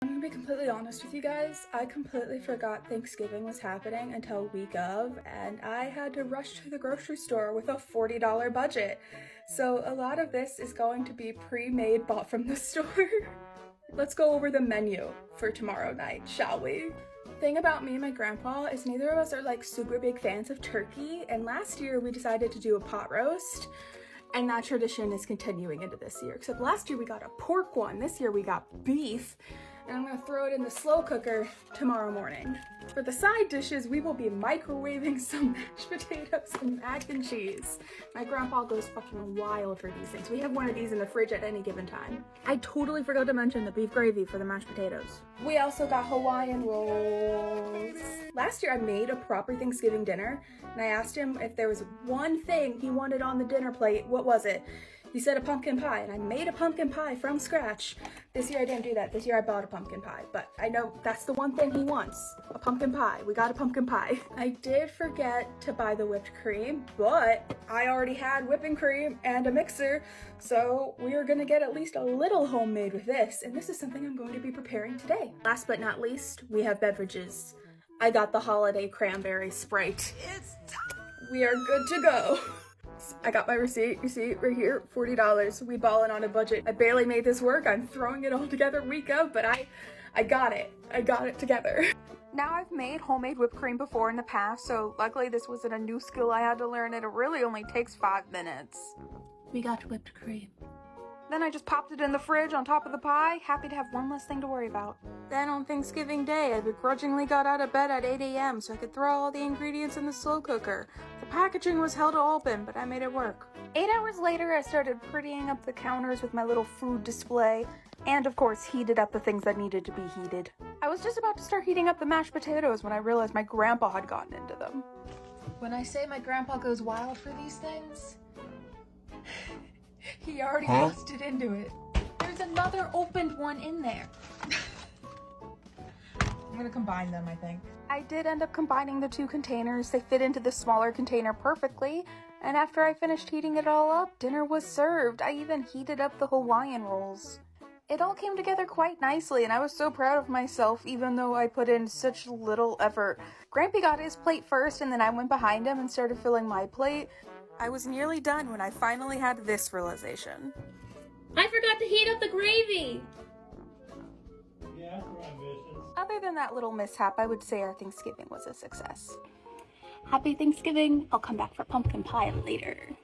I'm gonna be completely honest with you guys. I completely forgot Thanksgiving was happening until week of, and I had to rush to the grocery store with a $40 budget. So a lot of this is going to be pre-made, bought from the store. Let's go over the menu for tomorrow night, shall we? Thing about me and my grandpa is neither of us are like super big fans of turkey, and last year we decided to do a pot roast. And that tradition is continuing into this year, except last year we got a pork one, this year we got beef, and I'm gonna throw it in the slow cooker tomorrow morning. For the side dishes, we will be microwaving some mashed potatoes and mac and cheese. My grandpa goes fucking wild for these things. We have one of these in the fridge at any given time. I totally forgot to mention the beef gravy for the mashed potatoes. We also got Hawaiian rolls. Last year I made a proper Thanksgiving dinner, and I asked him if there was one thing he wanted on the dinner plate. What was it? He said a pumpkin pie, and I made a pumpkin pie from scratch. This year I didn't do that. This year I bought a pumpkin pie, but I know that's the one thing he wants, a pumpkin pie. We got a pumpkin pie. I did forget to buy the whipped cream, but I already had whipping cream and a mixer, so we are gonna get at least a little homemade with this, and this is something I'm going to be preparing today. Last but not least, we have beverages. I got the holiday cranberry Sprite. It's time! We are good to go. I got my receipt right here, $40. We ballin' on a budget. I barely made this work. I'm throwing it all together week of, but I got it. I got it together. Now I've made homemade whipped cream before in the past, so luckily this wasn't a new skill I had to learn, and it really only takes 5 minutes. We got whipped cream. Then I just popped it in the fridge on top of the pie, happy to have one less thing to worry about. Then on Thanksgiving Day, I begrudgingly got out of bed at 8 a.m. so I could throw all the ingredients in the slow cooker. The packaging was held open, but I made it work. 8 hours later, I started prettying up the counters with my little food display, and of course heated up the things that needed to be heated. I was just about to start heating up the mashed potatoes when I realized my grandpa had gotten into them. When I say my grandpa goes wild for these things, he already busted into it. There's another opened one in there. I'm gonna combine them, I think. I did end up combining the two containers. They fit into the smaller container perfectly. And after I finished heating it all up, dinner was served. I even heated up the Hawaiian rolls. It all came together quite nicely, and I was so proud of myself, even though I put in such little effort. Grampy got his plate first, and then I went behind him and started filling my plate. I was nearly done when I finally had this realization. I forgot to heat up the gravy! Yeah, that's right, Mrs. Other than that little mishap, I would say our Thanksgiving was a success. Happy Thanksgiving. I'll come back for pumpkin pie later.